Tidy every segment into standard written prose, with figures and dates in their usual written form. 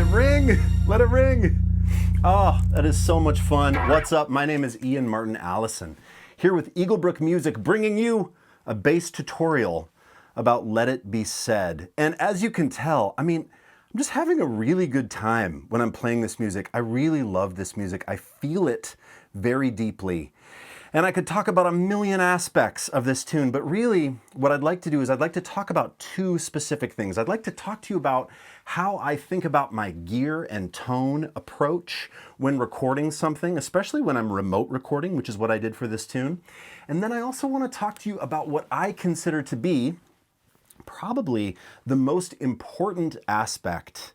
Let it ring. Let it ring. Oh, that is so much fun. What's up? My name is Ian Martin Allison, here with Brook Music, bringing you a bass tutorial about Let It Be Said. And as you can tell, I'm just having a really good time when I'm playing this music. I really love this music. I feel it very deeply. And I could talk about a million aspects of this tune, but really what I'd like to do is I'd like to talk about two specific things. I'd like to talk to you about how I think about my gear and tone approach when recording something, especially when I'm remote recording, which is what I did for this tune. And then I also want to talk to you about what I consider to be probably the most important aspect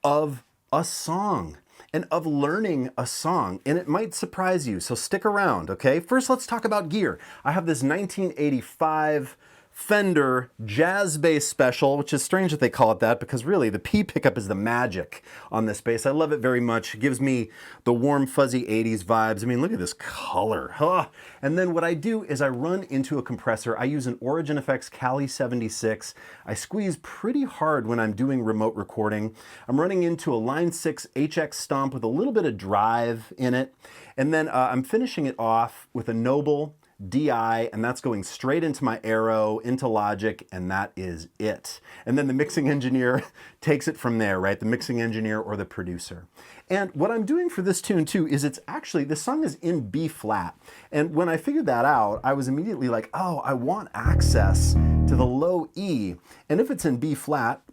of a song and of learning a song, and it might surprise you, so stick around, okay? First, let's talk about gear. I have this 1985 Fender Jazz Bass Special, which is strange that they call it that because really the P pickup is the magic on this bass. I love it very much. It gives me the warm, fuzzy 80s vibes. I mean, look at this color. Huh. And then what I do is I run into a compressor. I use an Origin Effects Cali 76. I squeeze pretty hard when I'm doing remote recording. I'm running into a Line 6 HX Stomp with a little bit of drive in it. And then I'm finishing it off with a Noble DI, and that's going straight into my Aero, into Logic, and that is it. And then the mixing engineer takes it from there, right? The mixing engineer or the producer. And what I'm doing for this tune too is this song is in B flat. And when I figured that out, I was immediately like, oh, I want access to the low E. And if it's in B flat,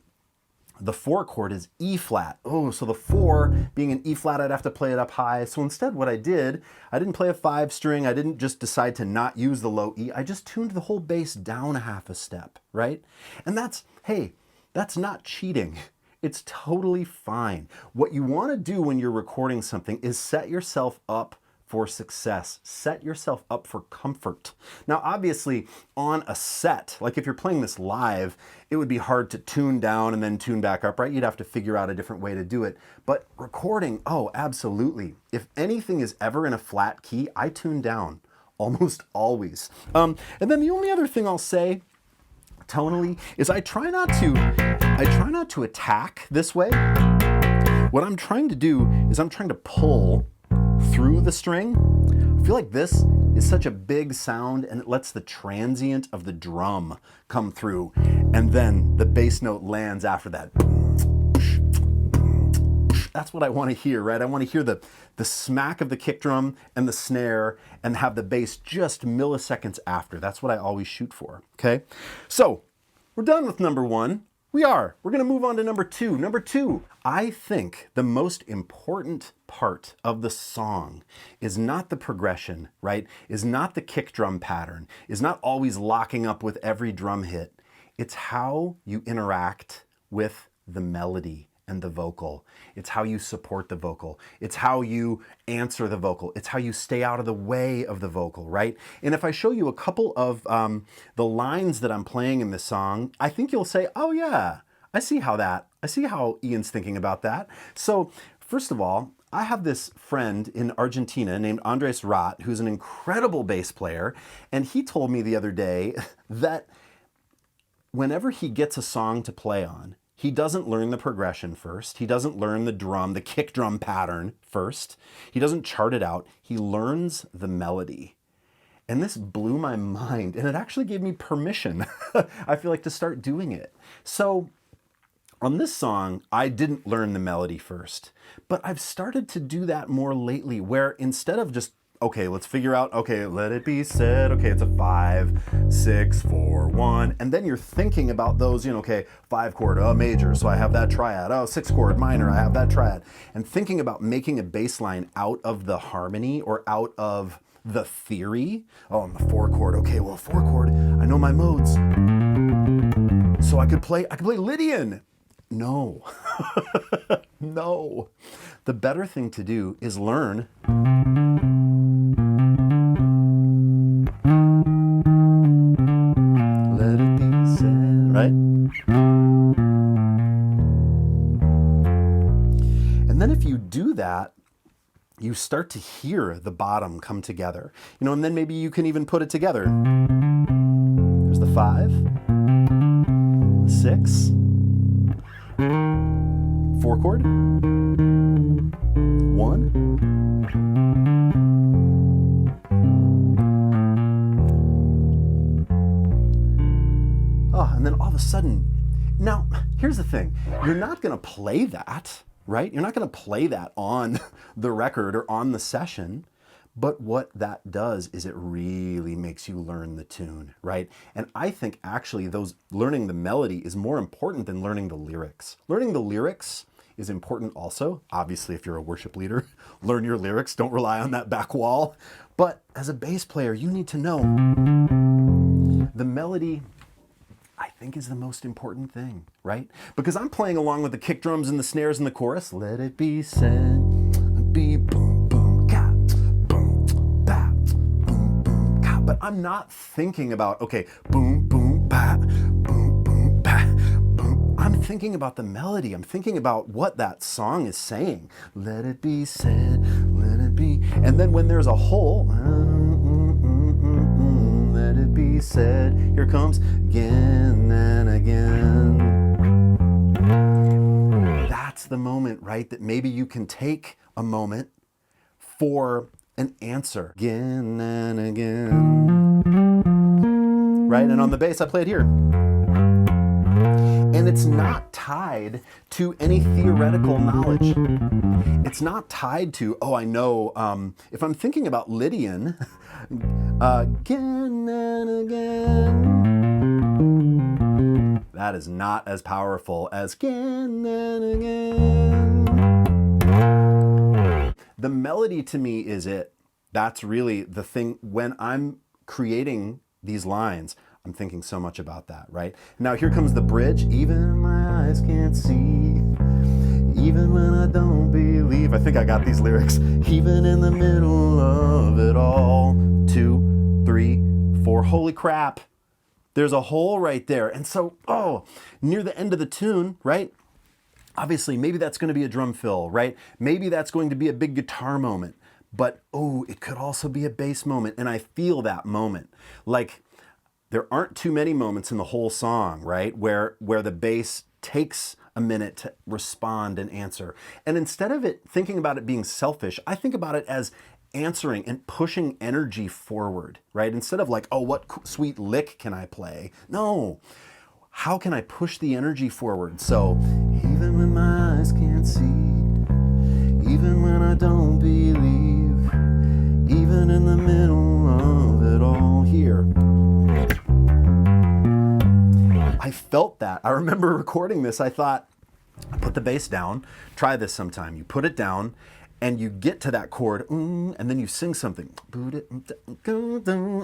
the 4 chord is E flat. Oh, so the 4 being an E flat, I'd have to play it up high. So instead what I didn't play a 5 string. I didn't just decide to not use the low E. I just tuned the whole bass down a half a step, right? And hey, that's not cheating. It's totally fine. What you want to do when you're recording something is set yourself up for success. Set yourself up for comfort. Now, obviously, on a set, like if you're playing this live, it would be hard to tune down and then tune back up, right? You'd have to figure out a different way to do it. But recording, oh, absolutely. If anything is ever in a flat key, I tune down almost always. And then the only other thing I'll say tonally is I try not to attack this way. What I'm trying to do is I'm trying to pull through the string. I feel like this is such a big sound and it lets the transient of the drum come through, and then the bass note lands after that. That's what I want to hear, right? I want to hear the smack of the kick drum and the snare and have the bass just milliseconds after. That's what I always shoot for, okay? So we're done with number one. We're going to move on to number two. Number two, I think the most important part of the song is not the progression, right? Is not the kick drum pattern, is not always locking up with every drum hit. It's how you interact with the melody and the vocal. It's how you support the vocal. It's how you answer the vocal. It's how you stay out of the way of the vocal, right? And if I show you a couple of the lines that I'm playing in this song, I think you'll say, oh yeah, I see how Ian's thinking about that. So first of all, I have this friend in Argentina named Andres Rott, who's an incredible bass player. And he told me the other day that whenever he gets a song to play on, he doesn't learn the progression first. He doesn't learn the kick drum pattern first. He doesn't chart it out. He learns the melody. And this blew my mind, and it actually gave me permission, I feel like, to start doing it. So on this song, I didn't learn the melody first, but I've started to do that more lately, where instead of just, okay, let's figure out, okay, let it be said, okay, it's a 5, 6, 4, 1, and then you're thinking about those, okay, 5 chord, oh, major, so I have that triad, oh, 6 chord, minor, I have that triad, and thinking about making a bass line out of the harmony or out of the theory. Oh, I'm a 4 chord, okay, well, 4 chord, I know my modes, so I could play Lydian. No, no. The better thing to do is learn let it be said, right? And then if you do that, you start to hear the bottom come together. And then maybe you can even put it together. There's the 5, the 6, 4 chord, 1, and then all of a sudden, now here's the thing, you're not gonna play that, right? You're not gonna play that on the record or on the session, but what that does is it really makes you learn the tune, right? And I think actually learning the melody is more important than learning the lyrics. Learning the lyrics is important also. Obviously, if you're a worship leader, learn your lyrics, don't rely on that back wall. But as a bass player, you need to know the melody, I think, is the most important thing, right? Because I'm playing along with the kick drums and the snares in the chorus. Let it be said, be boom, boom, ka, boom, ba, boom, boom, ka. But I'm not thinking about, okay, boom, boom, ba, boom, boom, ba, boom. I'm thinking about the melody. I'm thinking about what that song is saying. Let it be said, let it be. And then when there's a hole, let it be said, here comes again and again. That's the moment, right? That maybe you can take a moment for an answer. Again and again. Right? And on the bass, I play it here. And it's not tied to any theoretical knowledge. It's not tied to, oh, I know, if I'm thinking about Lydian, again and again, that is not as powerful as again and again. The melody to me is it. That's really the thing. When I'm creating these lines, I'm thinking so much about that, right? Now here comes the bridge. Even my eyes can't see, even when I don't believe. I think I got these lyrics. Even in the middle of it all. 2, 3, 4. Holy crap. There's a hole right there. And so, near the end of the tune, right? Obviously, maybe that's going to be a drum fill, right? Maybe that's going to be a big guitar moment. But, it could also be a bass moment. And I feel that moment. Like, there aren't too many moments in the whole song, right? Where the bass takes a minute to respond and answer. And instead of thinking about it being selfish, I think about it as answering and pushing energy forward, right? Instead of like, what sweet lick can I play? No, how can I push the energy forward? So, even when my eyes can't see, even when I don't believe, even in the middle of it all, here. I felt that. I remember recording this. I thought, put the bass down, try this sometime. You put it down and you get to that chord, and then you sing something.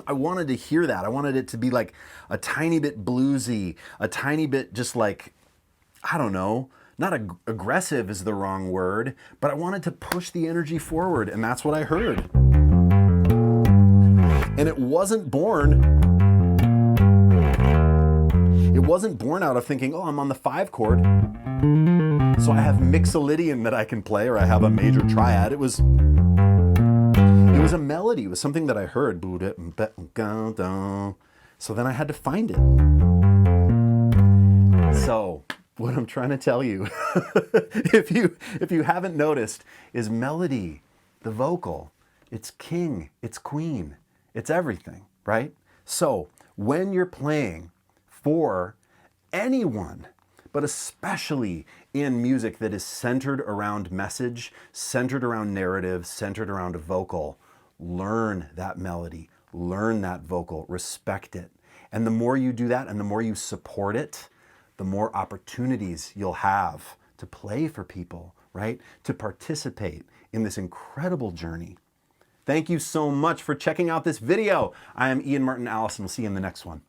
I wanted to hear that. I wanted it to be like a tiny bit bluesy, a tiny bit just like, I don't know, not aggressive is the wrong word, but I wanted to push the energy forward, and that's what I heard. And it wasn't born out of thinking, I'm on the 5 chord, so I have mixolydian that I can play, or I have a major triad. It was a melody. It was something that I heard. So then I had to find it. So what I'm trying to tell you, if you haven't noticed, is melody, the vocal, it's king, it's queen, it's everything, right? So when you're playing for anyone, but especially in music that is centered around message, centered around narrative, centered around a vocal, learn that melody, learn that vocal, respect it. And the more you do that and the more you support it, the more opportunities you'll have to play for people, right? To participate in this incredible journey. Thank you so much for checking out this video. I am Ian Martin Allison. We'll see you in the next one.